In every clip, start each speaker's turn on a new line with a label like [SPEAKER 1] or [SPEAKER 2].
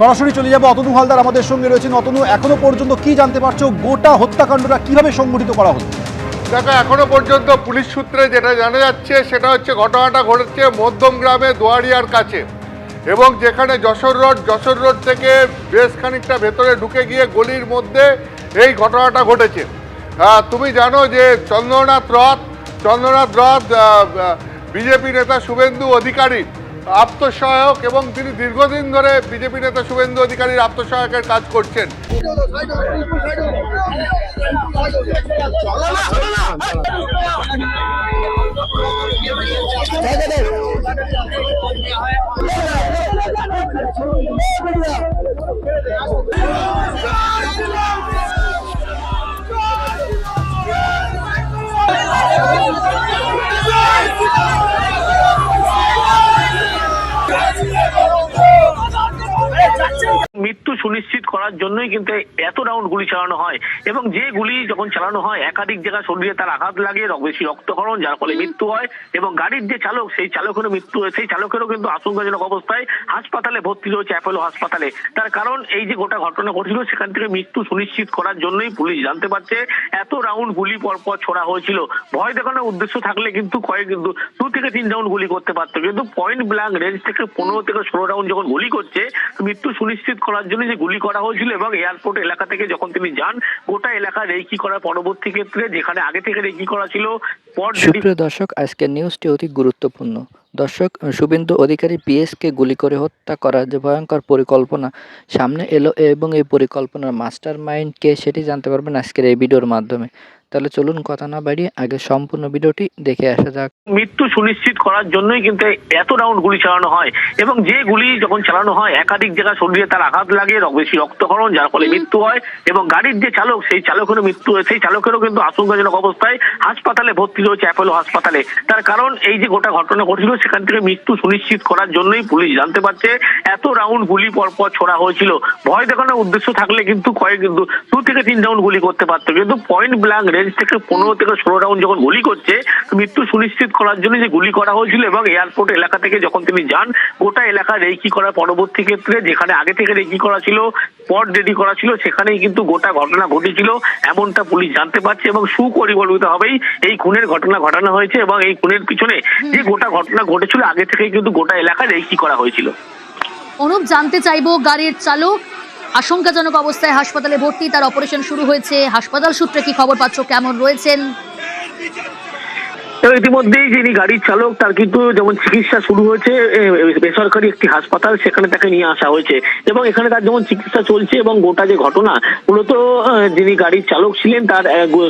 [SPEAKER 1] সরাসরি চলে যাব অতনু হালদার আমাদের সঙ্গে রয়েছেন। অতনু, এখনো পর্যন্ত কি জানতে পারছো, গোটা হত্যাকাণ্ডটা কিভাবে সংঘটিত করা হলো?
[SPEAKER 2] দেখো, এখনো পর্যন্ত পুলিশ সূত্রে যেটা জানা যাচ্ছে সেটা হচ্ছে ঘটনাটা ঘটেছে মধ্যমগ্রামে দোয়ারিয়ার কাছে, এবং যেখানে যশোর রোড থেকে বেশ খানিকটা ভেতরে ঢুকে গিয়ে গলির মধ্যে এই ঘটনাটা ঘটেছে। তুমি জানো যে চন্দ্রনাথ রথ বিজেপি নেতা শুভেন্দু অধিকারী আত্মসহায়ক, এবং তিনি দীর্ঘদিন ধরে বিজেপি নেতা শুভেন্দু অধিকারীর আত্মসহায়কের কাজ করছেন।
[SPEAKER 3] মৃত্যু সুনিশ্চিত করার জন্যই কিন্তু এত রাউন্ড গুলি চালানো হয়, এবং যে গুলি যখন চালানো হয় একাধিক জায়গা শরীরে তার আঘাত লাগে, বেশি রক্তক্ষরণ, যার ফলে মৃত্যু হয়। এবং গাড়ির যে চালক, সেই চালকেরও মৃত্যু হয়। সেই চালকেরও কিন্তু আশঙ্কাজনক অবস্থায় হাসপাতালে ভর্তি রয়েছে, অ্যাপোলো হাসপাতালে। তার কারণ এই যে গোটা ঘটনা ঘটেছিল সেখান থেকে মৃত্যু সুনিশ্চিত করার জন্যই পুলিশ জানতে পারছে এত রাউন্ড গুলি পরপর ছোড়া হয়েছিল। ভয় দেখানোর উদ্দেশ্য থাকলে কিন্তু 2 থেকে 3 রাউন্ড গুলি করতে পারতো, কিন্তু পয়েন্ট ব্ল্যাঙ্ক রেঞ্জ থেকে 15 থেকে 16 রাউন্ড যখন গুলি করছে, মৃত্যু সুনিশ্চিত করার জন্য যে গুলি করা হয়েছিল। এবং এয়ারপোর্ট এলাকা থেকে যখন তিনি যান, গোটা এলাকা রেকি করার পরবর্তী ক্ষেত্রে যেখানে আগে থেকে রেকি করা ছিল।
[SPEAKER 4] সুপ্রিয় দর্শক, আজকের নিউজটি অতি গুরুত্বপূর্ণ। দর্শক, শুভেন্দু অধিকারী পিএসকে গুলি করে হত্যা করার যে ভয়ঙ্কর পরিকল্পনা সামনে এলো এবং এই পরিকল্পনার মাস্টার মাইন্ড কে সেটি জানতে পারবেন আজকের এই ভিডিওর মাধ্যমে। তাহলে চলুন কথা না বাড়িয়ে আগে সম্পূর্ণ ভিডিওটি দেখে আসা যাক।
[SPEAKER 3] মৃত্যু সুনিশ্চিত করার জন্যই কিন্তু এত রাউন্ড গুলি চালানো হয়, এবং যে গুলি যখন চালানো হয় একাধিক জায়গা শরীরে তার আঘাত লাগে, বেশি রক্তক্ষরণ, যার ফলে মৃত্যু হয়। এবং গাড়ির যে চালক, সেই চালকেরও মৃত্যু হয়। সেই চালকেরও কিন্তু আশঙ্কাজনক অবস্থায় হাসপাতালে ভর্তি রয়েছে, অ্যাপোলো হাসপাতালে। তার কারণ এই যে গোটা ঘটনা ঘটেছিল সেখান থেকে মৃত্যু সুনিশ্চিত করার জন্যই পুলিশ জানতে পারছে এত রাউন্ড গুলি পরপর ছোড়া হয়েছিল। ভয় দেখানোর উদ্দেশ্য থাকলে কিন্তু 2 থেকে 3 রাউন্ড গুলি করতে পারতো, কিন্তু পয়েন্ট ব্ল্যাঙ্ক রেঞ্জ থেকে 15 থেকে 16 রাউন্ড যখন গুলি করছে, মৃত্যু সুনিশ্চিত করার জন্য যে গুলি করা হয়েছিল। এবং এয়ারপোর্ট এলাকা থেকে যখন তিনি যান, গোটা এলাকা রেকি করার পরবর্তী ক্ষেত্রে যেখানে আগে থেকে রেকি করা ছিল, স্পট রেডি করা ছিল, সেখানেই কিন্তু গোটা ঘটনা ঘটেছিল, এমনটা পুলিশ জানতে পারছে। এবং সুপরিকল্পিতভাবেই এই খুনের ঘটনা ঘটানো হয়েছে, এবং এই খুনের পিছনে যে গোটা ঘটনা ঘটেছিল আগে থেকেই কিন্তু গোটা এলাকা রেকি করা হয়েছিল।
[SPEAKER 5] অনুপ, জানতে চাইবো, গাড়ির চালক আশঙ্কাজনক অবস্থায় হাসপাতালে ভর্তি, তার অপারেশন শুরু হয়েছে, হাসপাতাল সূত্রে কি খবর পাচ্ছ, কেমন রয়েছেন?
[SPEAKER 3] ইতিমধ্যেই যিনি গাড়ির চালক তার কিন্তু যেমন চিকিৎসা শুরু হয়েছে বেসরকারি একটি হাসপাতাল, সেখানে তাকে নিয়ে আসা হয়েছে, এবং এখানে তার যেমন চিকিৎসা চলছে। এবং গোটা যে ঘটনা, মূলত যিনি গাড়ির চালক ছিলেন তার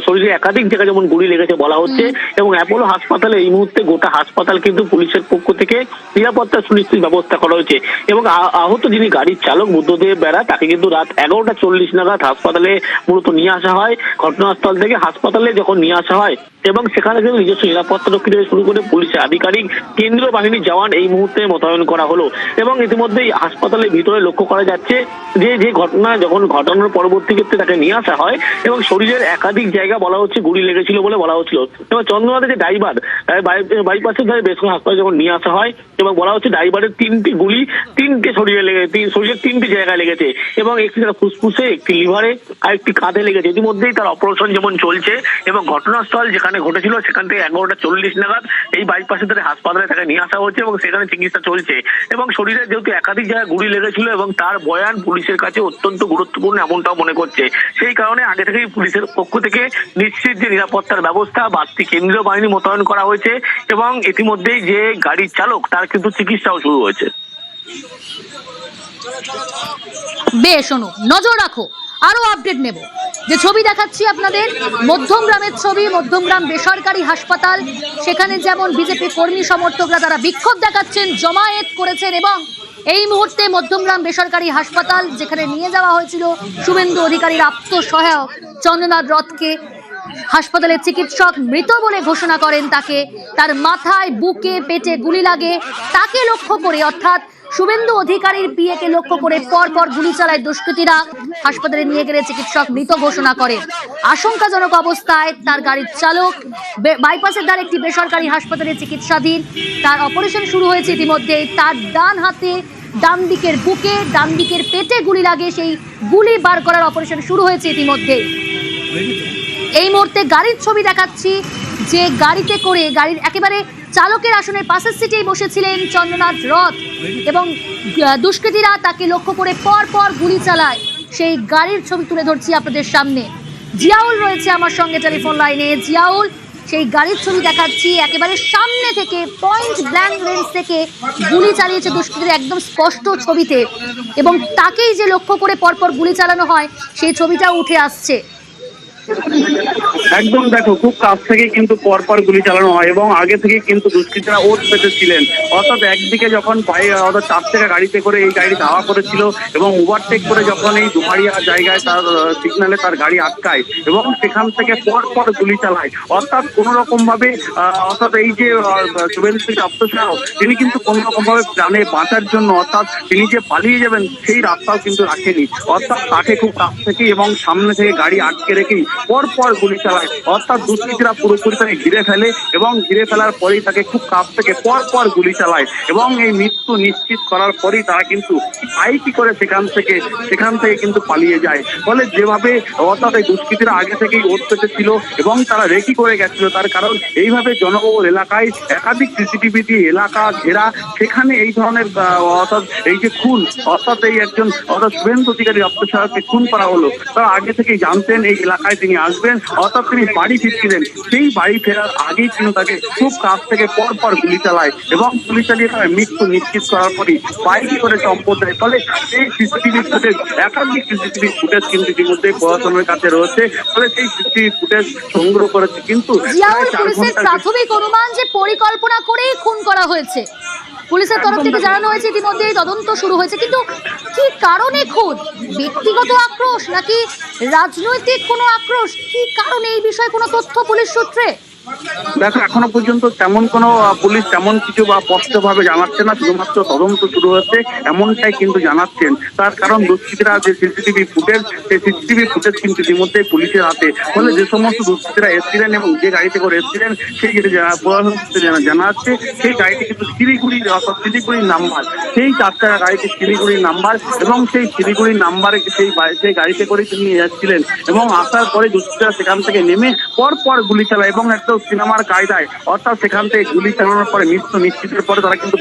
[SPEAKER 3] শরীরে একাধিক জায়গায় যেমন গুলি লেগেছে বলা হচ্ছে, এবং অ্যাপোলো হাসপাতালে এই মুহূর্তে গোটা হাসপাতাল কিন্তু পুলিশের পক্ষ থেকে নিরাপত্তা সুনিশ্চিত ব্যবস্থা করা হয়েছে। এবং আহত যিনি গাড়ির চালক বুদ্ধদেব বেড়া, তাকে কিন্তু রাত 11:40 নাগাদ হাসপাতালে মূলত নিয়ে আসা হয়। ঘটনাস্থল থেকে হাসপাতালে যখন নিয়ে আসা হয়, এবং সেখানে কিন্তু নিজস্ব নিরাপত্তা রক্ষী থেকে শুরু করে পুলিশের আধিকারিক, কেন্দ্রীয় বাহিনীর জওয়ান এই মুহূর্তে মোতায়েন করা হলো। এবং ইতিমধ্যেই হাসপাতালের ভিতরে লক্ষ্য করা যাচ্ছে যে ঘটনা যখন ঘটনার পরবর্তী ক্ষেত্রে তাকে নিয়ে আসা হয়, এবং শরীরের একাধিক জায়গা বলা হচ্ছে গুলি লেগেছিল বলে বলা হচ্ছিল। এবং চন্দ্রনাথের যে ড্রাইভার, বাইপাসের ধারে বেশ হাসপাতালে যখন নিয়ে আসা হয়, এবং বলা হচ্ছে ড্রাইভারের 3টি গুলি 3টে শরীরের 3টে জায়গায় লেগেছে, এবং একটি তার ফুসফুসে, একটি লিভারে, আর একটি কাঁধে লেগেছে। ইতিমধ্যেই তার অপারেশন যেমন চলছে, এবং ঘটনাস্থল যেখানে ঘটেছিল সেখান থেকে 11:40 নাগাদ এই বাইপাসে ধরে হাসপাতালে তাকে নিয়ে আসা হচ্ছে, এবং সেখানে চিকিৎসা চলছে। এবং শরীরে যেহেতু একাধিক জায়গায় গুলি লেগেছিল, এবং তার বয়ান পুলিশের কাছে অত্যন্ত গুরুত্বপূর্ণ এমনটাও মনে করছে। সেই কারণে আগে থেকেই পুলিশের পক্ষ থেকে নিশ্চিত যে নিরাপত্তার ব্যবস্থা, বাড়তি কেন্দ্রীয় বাহিনী মোতায়েন করা হয়েছে, এবং ইতিমধ্যেই যে গাড়ির চালক তার কিন্তু চিকিৎসাও শুরু হয়েছে।
[SPEAKER 5] বেশ অনুপ, নজর রাখো, আরো আপডেট নেব। যে ছবি দেখাচ্ছি আপনাদের, মধ্যমগ্রামের ছবি, মধ্যমগ্রাম বেসরকারি হাসপাতাল। সেখানে যেমন বিজেপি কর্মী সমর্থকরা তারা বিক্ষোভ দেখাচ্ছেন, জমায়েত করেছেন, এবং এই মুহূর্তে মধ্যমগ্রাম বেসরকারি হাসপাতাল যেখানে নিয়ে যাওয়া হয়েছিল শুভেন্দু অধিকারীর আত্মসহায়ক চন্দ্রনাথ রথকে, হাসপাতালের চিকিৎসক মৃত বলে ঘোষণা করেন তাকে। তার মাথায়, বুকে, পেটে গুলি লাগে। তাকে লক্ষ্য করে, অর্থাৎ শুভেন্দু অধিকারীর পিএকে লক্ষ্য করে পরপর গুলি চালায় দুষ্কৃতীরা। হাসপাতালে নিয়ে গেলে চিকিৎসক মৃত ঘোষণা করেন। আশঙ্কাজনক অবস্থায় তার গাড়ির চালক বাইপাসের ধারে একটি বেসরকারি হাসপাতালে চিকিৎসাধীন। তার অপারেশন শুরু হয়েছে ইতিমধ্যে। তার ডান হাতে ডান দিকের বুকে, ডান দিকের পেটে গুলি লাগে। সেই গুলি বার করার অপারেশন শুরু হয়েছে ইতিমধ্যে। এই মুহূর্তে গাড়ির ছবি দেখাচ্ছি, যে গাড়িতে করে গাড়ির একেবারে চালকের আসনের পাশের সিটেই বসেছিলেন চন্দ্রনাথ রথ এবং দুষ্কৃতীরা তাকে লক্ষ্য করে পর পর গুলি চালায়। সেই গাড়ির ছবি তুলে ধরছি আপনাদের সামনে। জিয়াউল রয়েছে আমার সঙ্গে টেলিফোন লাইনে। জিয়াউল, সেই গাড়ির ছবি দেখাচ্ছি, একেবারে সামনে থেকে পয়েন্ট ব্ল্যাঙ্ক রেঞ্জ থেকে গুলি চালিয়েছে দুষ্কৃতীরা, একদম স্পষ্ট ছবিতে, এবং তাকেই যে লক্ষ্য করে পরপর গুলি চালানো হয় সেই ছবিটাও উঠে আসছে।
[SPEAKER 6] একদম দেখো, খুব কাছ থেকে কিন্তু পরপর গুলি চালানো হয় এবং আগে থেকে কিন্তু দুষ্কৃতীরা ওত পেতে ছিলেন। অর্থাৎ একদিকে যখন অর্থাৎ 4 চাকা গাড়িতে করে এই গাড়ি ধাওয়া করেছিল এবং ওভারটেক করে যখন এই দুমারিয়া জায়গায় তার সিগন্যালে তার গাড়ি আটকায় এবং সেখান থেকে পরপর গুলি চালায়। অর্থাৎ কোনো রকম ভাবে অর্থাৎ এই যে শুভেন্দু আত্মসাহ, তিনি কিন্তু কোনো রকম ভাবে প্রাণে বাঁচার জন্য অর্থাৎ তিনি যে পালিয়ে যাবেন সেই রাস্তাও কিন্তু রাখেনি। অর্থাৎ তাকে খুব কাছ থেকে এবং সামনে থেকে গাড়ি আটকে রেখেই পরপর গুলি চালায়। অর্থাৎ দুষ্কৃতীরা পুরোপুরি তাকে ঘিরে ফেলে এবং ঘিরে ফেলার পরেই তাকে খুব কাছ থেকে পরপর গুলি চালায় এবং এই মৃত্যু নিশ্চিত করার পরেই তারা কিন্তু বাইকে করে সেখান থেকে কিন্তু পালিয়ে যায়। ফলে যেভাবে অর্থাৎ এই দুষ্কৃতীরা আগে থেকেই ওত পেতে ছিল এবং তারা রেকি করে গেছিল, তার কারণ এইভাবে জনবহুল এলাকায় একাধিক সিসিটিভি দিয়ে এলাকা ঘেরা, সেখানে এই ধরনের অর্থাৎ এই যে খুন, অর্থাৎ এই একজন অর্থাৎ শুভেন্দু অধিকারী অত্যাচারকে খুন করা হলো, তারা আগে থেকেই জানতেন এই এলাকায় তিনি আসবেন। অর্থাৎ তিনি বাড়ি ফিরছিলেন, সেই বাড়ি ফেরার আগেই কিন্তু তাকে খুব কাছ থেকে পরপর গুলি চালায় এবং গুলি চালিয়ে তার মৃত্যু নিশ্চিত করার পরই বাইকে করে চম্পট দেয়। ফলে এই সিসিটিভি ফুটেজ, একাধিক সিসিটিভি ফুটেজ কিন্তু ইতিমধ্যে প্রশাসনের কাছে রয়েছে। ফলে সেই সিসিটিভি ফুটেজ সংগ্রহ করেছে। কিন্তু
[SPEAKER 5] পুলিশের প্রাথমিক অনুমান যে পরিকল্পনা করেই খুন করা হয়েছে। পুলিশের তরফ থেকে জানানো হয়েছে ইতিমধ্যে তদন্ত শুরু হয়েছে, কিন্তু কি কারণে খুন? ব্যক্তিগত আক্রোশ নাকি রাজনৈতিক কোনো আক্রোশ? কি কারণে, এই বিষয়ে কোনো তথ্য পুলিশ সূত্রে?
[SPEAKER 6] দেখো, এখনো পর্যন্ত তেমন কোনো পুলিশ তেমন কিছু বা স্পষ্টভাবে জানাচ্ছে না, শুধুমাত্র তদন্ত শুরু হচ্ছে এমনটাই কিন্তু জানাচ্ছেন। তার কারণ দুষ্কৃতীরা যে সিসিটিভি ফুটেজ, সেই সিসিটিভি ফুটেজ কিন্তু ইতিমধ্যে পুলিশের হাতে। ফলে যে সমস্ত দুষ্কৃতীরা এসেছিলেন এবং যে গাড়িতে করে এসেছিলেন সেই জানা যাচ্ছে সেই গাড়িটি কিন্তু শিলিগুড়ির অর্থাৎ শিলিগুড়ির নাম্বার, সেই 4 চাকা গাড়িটি শিলিগুড়ির নাম্বার এবং সেই শিলিগুড়ির নাম্বারে সেই গাড়িতে করে তিনি যাচ্ছিলেন এবং আসার পরে দুষ্কৃতীরা সেখান থেকে নেমে পরপর গুলি চালায় এবং একটা সিনেমার কায়দায় অর্থাৎ সেখান থেকে গুলি চালানোর পরে মৃত্যু নিশ্চিতের পরে তারা কিন্তু